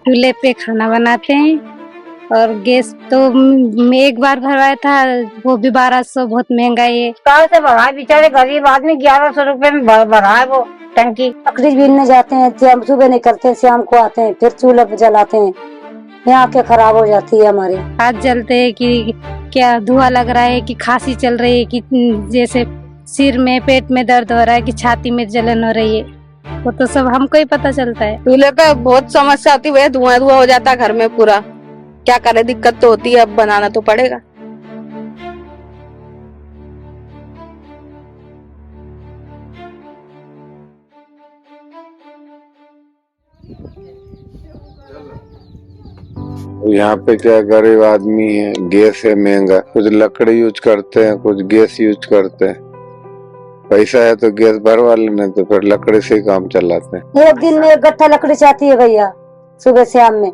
चूल्हे पे खाना बनाते हैं। और गैस तो एक बार भरवाया था, वो भी 1200, बहुत महंगा है। कहाँ से भरा, बेचारे गरीब आदमी 1100 रुपए में भरा है वो टंकी। लकड़ी बीनने जाते हैं, सुबह निकलते हैं, शाम को आते हैं, फिर चूल्हा पे जलाते हैं। यहाँ के खराब हो जाती है हमारी। हाथ जलते हैं कि क्या धुआं लग रहा है, कि खांसी चल रही है, कि जैसे सिर में पेट में दर्द हो रहा है, कि छाती में जलन हो रही है, वो तो सब हमको ही पता चलता है। चूल्हे पे बहुत समस्या होती है, धुआं धुआं हो जाता है घर में पूरा। क्या करे, दिक्कत तो होती है, अब बनाना तो पड़ेगा। यहाँ पे क्या गरीब आदमी है, गैस है महंगा, कुछ लकड़ी यूज करते हैं, कुछ गैस यूज करते हैं। पैसा है तो गैस भरवा लेना, तो फिर लकड़ी से ही काम चलाते हैं। एक दिन में एक गट्ठा लकड़ी चाहती है भैया, सुबह शाम में।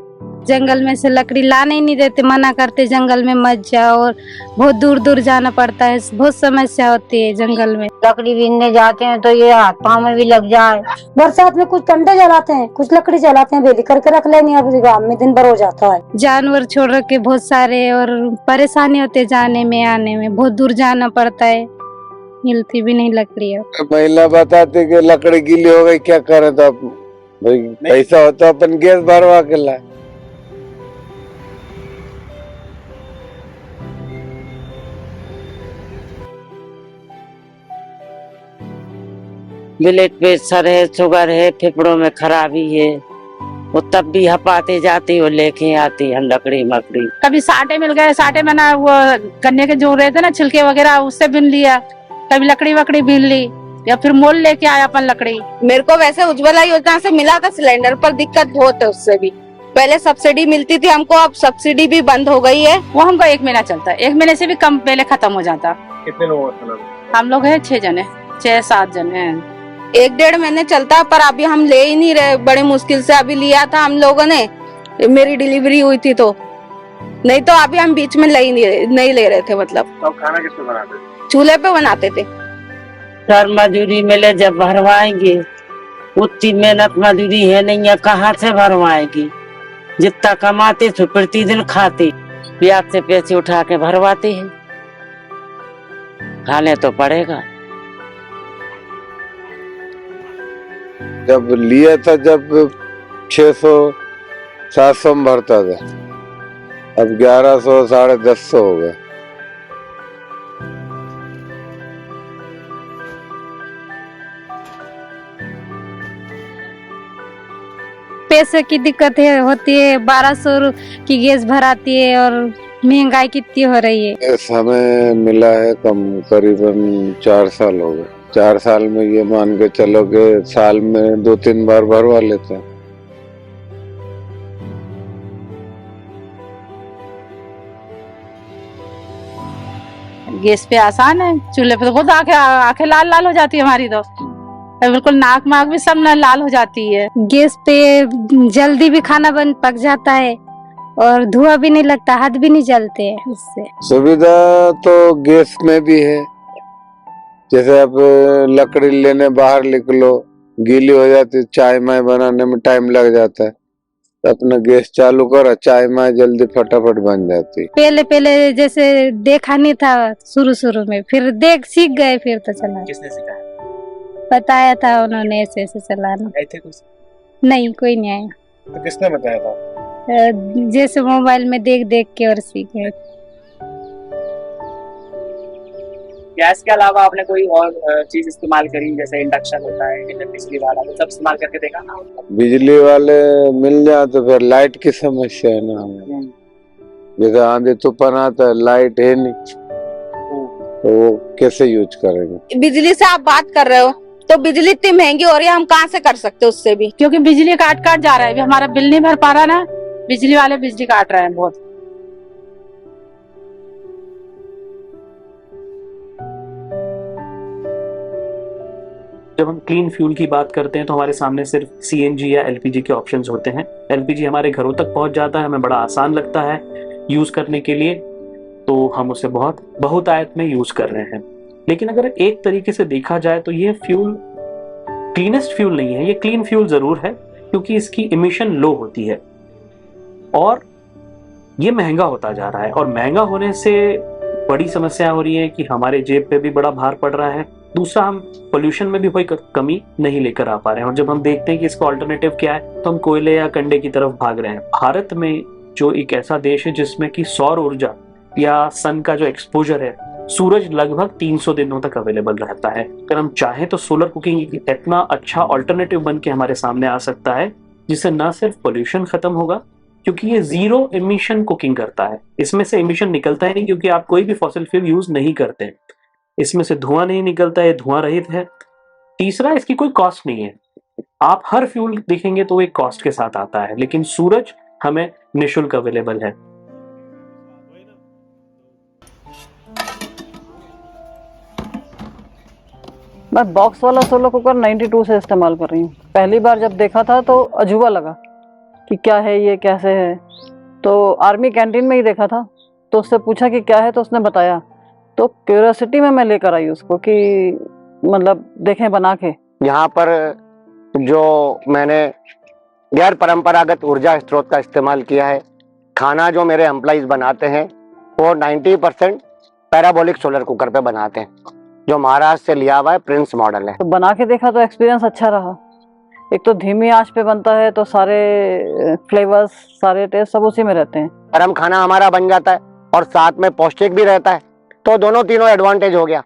जंगल में से लकड़ी लाने ही नहीं देते, मना करते जंगल में मत जाओ, और बहुत दूर दूर जाना पड़ता है, बहुत समस्या होती है जंगल में। लकड़ी बीनने जाते हैं तो ये हाथ पाँव में भी लग जाए। बरसात में कुछ कंडे जलाते हैं, कुछ लकड़ी जलाते हैं, बेली करके रख लेंगे, अब गाँव में दिन भर हो जाता है। जानवर छोड़ रखे बहुत सारे, और परेशानी होती है जाने में आने में, बहुत दूर जाना पड़ता है, मिलती भी नहीं लकड़ी। महिला बताती कि लकड़ी गीली हो गई, क्या करे, तो भाई पैसा होता अपन गैस भरवा के लाए। ब्लड प्रेशर है, शुगर है, फेफड़ों में खराबी है, वो तब भी हपाते जाती और लेके आती हम लकड़ी मकड़ी। कभी साटे मिल गए, साटे में ना वो गन्ने के जो रहते ना छिलके वगैरह, उससे बिन लिया। कभी लकड़ी वकड़ी बिन ली, या फिर मोल लेके आया अपन लकड़ी। मेरे को वैसे उज्ज्वला योजना से मिला था सिलेंडर, पर दिक्कत बहुत है उससे भी। पहले सब्सिडी मिलती थी हमको, अब सब्सिडी भी बंद हो गई है। वो हमको 1 महीना चलता है, 1 महीने से भी कम पहले खत्म हो जाता। कितने लोग हम लोग है 6 जने, 6-7 जने हैं। 1-1.5 महीने चलता है, पर अभी हम ले ही नहीं रहे, बड़ी मुश्किल से अभी लिया था हम लोगों ने, मेरी डिलीवरी हुई थी तो। नहीं तो अभी हम बीच में नहीं ले रहे थे। मतलब तो खाना किसमें बनाते थे? चूल्हे पे बनाते थे। सर मजदूरी मिले जब भरवाएंगे, उतनी मेहनत मजदूरी है नहीं है, कहाँ से भरवाएंगी। जितना कमाते थे प्रतिदिन खाते, ब्याज से पैसे उठा के भरवाते हैं, खाने तो पड़ेगा। जब लिया था, जब 600-700 में भरता था, अब 1100 1150 हो गए। पैसे की दिक्कत होती है, 1200 की गैस भराती है, और महंगाई कितनी हो रही है। गैस हमें मिला है कम, करीबन 4 साल हो गए। 4 साल में ये मान के चलो कि साल में 2-3 बार भरवा लेते हैं। गैस पे आसान है, चूल्हे पे तो बहुत आंखें लाल लाल हो जाती है हमारी, तो बिल्कुल नाक माक भी सब लाल हो जाती है। गैस पे जल्दी भी खाना पक जाता है, और धुआं भी नहीं लगता, हाथ भी नहीं जलते हैं उससे। सुविधा तो गैस में भी है, जैसे अब लकड़ी लेने बाहर निकलो, गीली हो जाती, चाय माय बनाने में टाइम लग जाता है, तो अपना गैस चालू करो, चाय माय जल्दी फटाफट बन जाती। पहले जैसे देखा नहीं था शुरू में, फिर सीख गए, फिर तो चला। किसने सिखाया? बताया था उन्होंने, ऐसे चलाना। आए थे कुछ? नहीं, कोई नहीं आया। तो किसने बताया था? जैसे मोबाइल में देख के और सीख गए। गैस के अलावा आपने कोई और चीज इस्तेमाल करी, जैसे इंडक्शन होता है, बिजली वाला, वो सब इस्तेमाल करके देखा ना? बिजली वाले मिल जाए तो फिर लाइट की समस्या है ना हमें। जैसे आंधी तूफान आता है, लाइट है नहीं, तो वो कैसे यूज करेंगे। बिजली से आप बात कर रहे हो, तो बिजली इतनी महंगी हो रही है, हम कहाँ से कर सकते उससे भी। क्योंकि बिजली काट जा रहा है, अभी हमारा बिल नहीं भर पा रहा ना, बिजली वाले बिजली काट रहे हैं बहुत। जब हम क्लीन फ्यूल की बात करते हैं तो हमारे सामने सिर्फ सीएनजी या एलपीजी के ऑप्शंस होते हैं। एलपीजी हमारे घरों तक पहुंच जाता है, हमें बड़ा आसान लगता है यूज करने के लिए, तो हम उसे बहुत आयत में यूज कर रहे हैं। लेकिन अगर एक तरीके से देखा जाए तो ये फ्यूल क्लीनेस्ट फ्यूल नहीं है। ये क्लीन फ्यूल जरूर है क्योंकि इसकी इमिशन लो होती है, और ये महंगा होता जा रहा है, और महंगा होने से बड़ी समस्या हो रही है कि हमारे जेब पे भी बड़ा भार पड़ रहा है। दूसरा, हम पोल्यूशन में भी कोई कमी नहीं लेकर आ पा रहे हैं, और जब हम देखते हैं कि इसका ऑल्टरनेटिव क्या है तो हम कोयले या कंडे की तरफ भाग रहे हैं। भारत में जो एक ऐसा देश है जिसमें कि सौर ऊर्जा या सन का जो एक्सपोजर है, सूरज लगभग 300 दिनों तक अवेलेबल रहता है। अगर हम चाहें तो सोलर कुकिंग इतना अच्छा ऑल्टरनेटिव बन के हमारे सामने आ सकता है, जिससे न सिर्फ पोल्यूशन खत्म होगा, क्योंकि ये जीरो एमिशन कुकिंग करता है। इसमें से एमिशन निकलता ही नहीं, क्योंकि आप कोई भी फॉसिल फ्यूल यूज नहीं करते, इसमें से धुआं नहीं निकलता है, धुआं रहित है। तीसरा, इसकी कोई कॉस्ट नहीं है। आप हर फ्यूल देखेंगे तो एक कॉस्ट के साथ आता है, लेकिन सूरज हमें निःशुल्क अवेलेबल है। मैं बॉक्स वाला सोलर कुकर 92 से इस्तेमाल कर रही हूँ। पहली बार जब देखा था तो अजूबा लगा कि क्या है ये, कैसे है। तो आर्मी कैंटीन में ही देखा था, तो उससे पूछा कि क्या है, तो उसने बताया। तो क्यूरियोसिटी में मैं लेकर आई उसको कि मतलब देखें बना के। यहाँ पर जो मैंने गैर परंपरागत ऊर्जा स्रोत का इस्तेमाल किया है, खाना जो मेरे एम्प्लॉइज बनाते हैं वो 90% पैराबोलिक सोलर कुकर पे बनाते हैं, जो महाराष्ट्र से लिया हुआ है, प्रिंस मॉडल है। तो बना के देखा तो एक्सपीरियंस अच्छा रहा। एक तो धीमी आंच पे बनता है, तो सारे फ्लेवर्स, सारे टेस्ट सब उसी में रहते हैं। गरम खाना हमारा बन जाता है और साथ में पौष्टिक भी रहता है, तो दोनों तीनों एडवांटेज हो गया।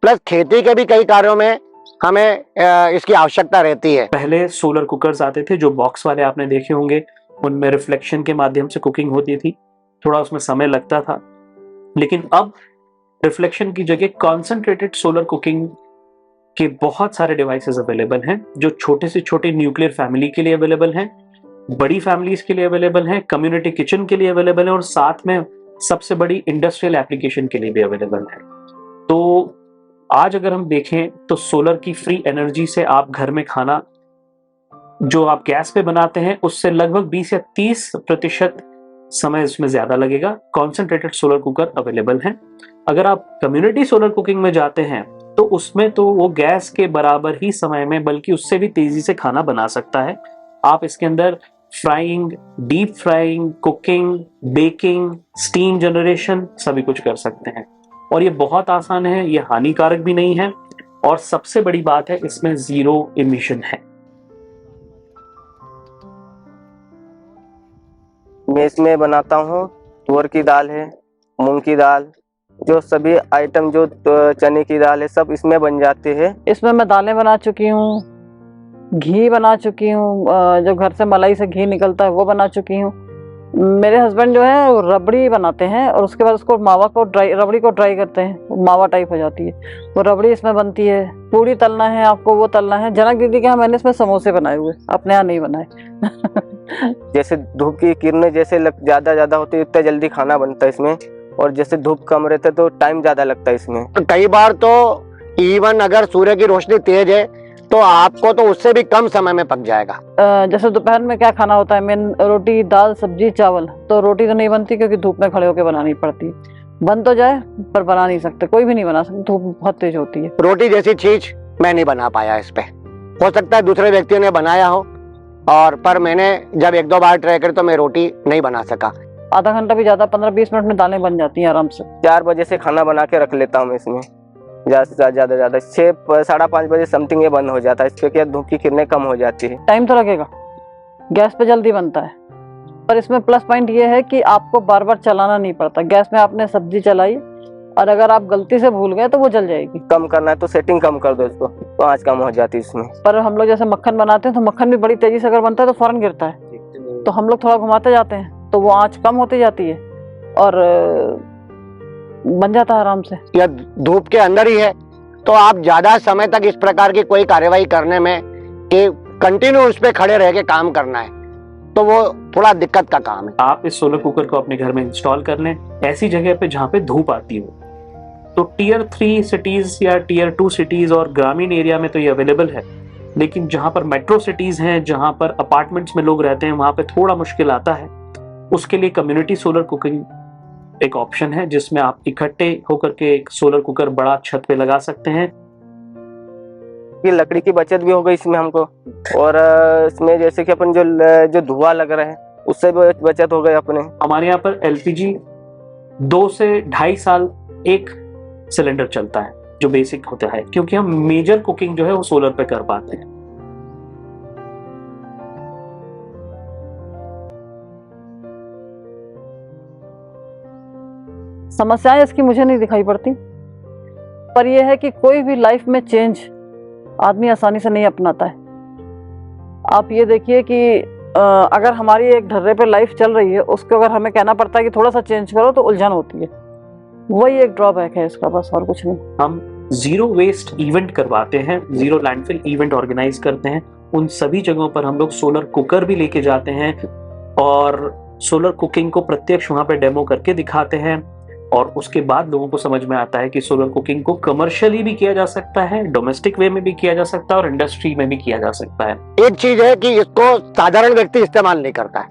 प्लस खेती के भी कई कार्यों में हमें इसकी आवश्यकता रहती है। पहले सोलर कुकर्स आते थे जो बॉक्स वाले आपने देखे होंगे, उनमें रिफ्लेक्शन के माध्यम से कुकिंग होती थी, थोड़ा उसमें समय लगता था। लेकिन अब रिफ्लेक्शन की जगह कॉन्सेंट्रेटेड सोलर कुकिंग के बहुत सारे डिवाइसेस अवेलेबल हैं, जो छोटे से छोटे न्यूक्लियर फैमिली के लिए अवेलेबल हैं, बड़ी फैमिलीज के लिए अवेलेबल हैं, कम्युनिटी किचन के लिए अवेलेबल है, और साथ में सबसे बड़ी इंडस्ट्रियल एप्लीकेशन के लिए भी अवेलेबल है। तो आज अगर हम देखें तो सोलर की फ्री एनर्जी से आप घर में खाना जो आप गैस पे बनाते हैं उससे लगभग 20 या 30% समय इसमें ज्यादा लगेगा। कॉन्सेंट्रेटेड सोलर कुकर अवेलेबल हैं। अगर आप कम्युनिटी सोलर कुकिंग में जाते हैं तो उसमें तो वो गैस के बराबर ही समय में, बल्कि उससे भी तेजी से खाना बना सकता है। आप इसके अंदर frying, deep frying, cooking, baking, steam generation सभी कुछ कर सकते हैं, और ये बहुत आसान है, ये हानिकारक भी नहीं है, और सबसे बड़ी बात है इसमें जीरो एमिशन है। मैं इसमें बनाता हूँ तुअर की दाल है, मूंग की दाल, जो सभी आइटम जो चने की दाल है, सब इसमें बन जाते हैं। इसमें मैं दालें बना चुकी हूँ, घी बना चुकी हूँ, जो घर से मलाई से घी निकलता है वो बना चुकी हूँ। मेरे हस्बैंड जो है वो रबड़ी बनाते हैं, और उसके बाद उसको मावा को रबड़ी को ड्राई करते हैं, वो मावा टाइप हो जाती है, वो रबड़ी इसमें बनती है। पूड़ी तलना है आपको, वो तलना है। जनक दीदी के यहाँ मैंने इसमें समोसे बनाए हुए, अपने यहाँ नहीं बनाए। जैसे धूप की किरणें जैसे ज्यादा होती है, उतना जल्दी खाना बनता है इसमें, और जैसे धूप कम रहता है तो टाइम ज्यादा लगता है इसमें। कई बार तो इवन अगर सूर्य की रोशनी तेज है तो आपको तो उससे भी कम समय में पक जाएगा। जैसे दोपहर में क्या खाना होता है, मेन रोटी, दाल, सब्जी, चावल। तो रोटी तो नहीं बनती क्योंकि धूप में खड़े होकर बनानी पड़ती है। बन तो जाए पर बना नहीं सकते, कोई भी नहीं बना सकता, धूप बहुत तेज होती है। रोटी जैसी चीज मैं नहीं बना पाया इस पे। हो सकता है दूसरे व्यक्तियों ने बनाया हो, और पर मैंने जब 1-2 बार ट्राई करी तो मैं रोटी नहीं बना सका। आधा घंटा भी ज्यादा, 15-20 मिनट में दालें बन जाती हैं आराम से। 4 बजे से खाना बना के रख लेता हूँ इसमें, ज्यादा 6-5:30 बजे समथिंग ये बंद हो जाता है। इस पे क्या धूप की किरणें कम हो जाती है। टाइम तो लगेगा, गैस पे जल्दी बनता है, पर इसमें प्लस पॉइंट ये है कि आपको बार बार चलाना नहीं पड़ता। गैस में आपने सब्जी चलाई और अगर आप गलती से भूल गए तो वो जल जाएगी। कम करना है तो सेटिंग कम कर दो इसको, तो आँच कम हो जाती है इसमें। पर हम लोग जैसे मक्खन बनाते हैं तो मक्खन भी बड़ी तेजी से अगर बनता है तो फौरन गिरता है, तो हम लोग थोड़ा घुमाते जाते हैं तो वो आँच कम होती जाती है और बन जाता है आराम से। या धूप के अंदर ही है तो आप ज्यादा समय तक इस प्रकार की कोई कार्यवाही करने में कि कंटिन्यू उस पे खड़े रह के काम करना है तो वो थोड़ा दिक्कत का काम है। आप इस सोलर कुकर को अपने घर में इंस्टॉल कर लें ऐसी जगह पे जहाँ पे धूप आती हो। तो टियर 3 सिटीज या टियर 2 सिटीज और ग्रामीण एरिया में तो ये अवेलेबल है, लेकिन जहाँ पर मेट्रो सिटीज हैं, जहाँ पर अपार्टमेंट्स में लोग रहते हैं, वहाँ पे थोड़ा मुश्किल आता है। उसके लिए कम्युनिटी सोलर कुकिंग एक ऑप्शन है, जिसमें आप इकट्ठे होकर के एक सोलर कुकर बड़ा छत पे लगा सकते हैं। ये लकड़ी की बचत भी हो गई इसमें हमको, और इसमें जैसे कि अपन जो धुआं लग रहा है उससे भी बचत हो गई अपने। हमारे यहाँ पर एलपीजी 2 से 2.5 साल एक सिलेंडर चलता है जो बेसिक होता है, क्योंकि हम मेजर कुकिंग जो है वो सोलर पे कर पाते हैं। समस्याएं इसकी मुझे नहीं दिखाई पड़ती, पर यह है कि कोई भी लाइफ में चेंज आदमी आसानी से नहीं अपनाता है। आप ये देखिए कि अगर हमारी एक ढर्रे पे लाइफ चल रही है, उसको अगर हमें कहना पड़ता है कि थोड़ा सा चेंज करो तो उलझन होती है। वही एक ड्रॉबैक है इसका, बस और कुछ नहीं। हम जीरो वेस्ट इवेंट करवाते हैं, जीरो लैंडफिल इवेंट ऑर्गेनाइज करते हैं। उन सभी जगहों पर हम लोग सोलर कुकर भी लेके जाते हैं और सोलर कुकिंग को प्रत्यक्ष वहां पे डेमो करके दिखाते हैं। और उसके बाद लोगों को समझ में आता है कि सोलर कुकिंग को कमर्शियली भी किया जा सकता है, डोमेस्टिक वे में भी किया जा सकता है और इंडस्ट्री में भी किया जा सकता है। एक चीज है कि इसको साधारण व्यक्ति इस्तेमाल नहीं करता है,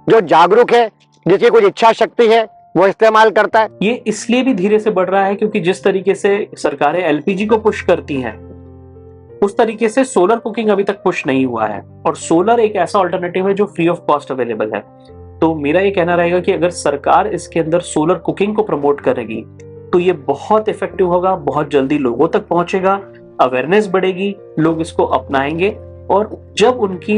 जो जागरूक है, जिसकी कुछ इच्छा शक्ति है, वो इस्तेमाल करता है। ये इसलिए भी धीरे से बढ़ रहा है क्योंकि जिस तरीके से सरकारें एलपीजी को पुश करती हैं, उस तरीके से सोलर कुकिंग अभी तक पुश नहीं हुआ है। और सोलर एक ऐसा ऑल्टरनेटिव है जो फ्री ऑफ कॉस्ट अवेलेबल है। तो मेरा ये कहना रहेगा कि अगर सरकार इसके अंदर सोलर कुकिंग को प्रमोट करेगी तो ये बहुत इफेक्टिव होगा, बहुत जल्दी लोगों तक पहुंचेगा, अवेयरनेस बढ़ेगी, लोग इसको अपनाएंगे और जब उनकी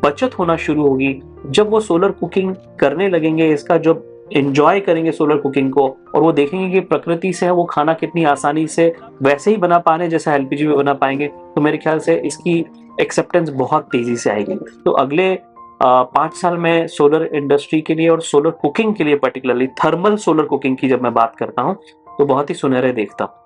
बचत होना शुरू होगी, जब वो सोलर कुकिंग करने लगेंगे, इसका जब एंजॉय करेंगे सोलर कुकिंग को, और वो देखेंगे कि प्रकृति से वो खाना कितनी आसानी से वैसे ही बना पा रहे जैसे एलपीजी में बना पाएंगे, तो मेरे ख्याल से इसकी एक्सेप्टेंस बहुत तेजी से आएगी। तो अगले 5 साल में सोलर इंडस्ट्री के लिए और सोलर कुकिंग के लिए, पर्टिकुलरली थर्मल सोलर कुकिंग की जब मैं बात करता हूँ, तो बहुत ही सुनहरे देखता हूँ।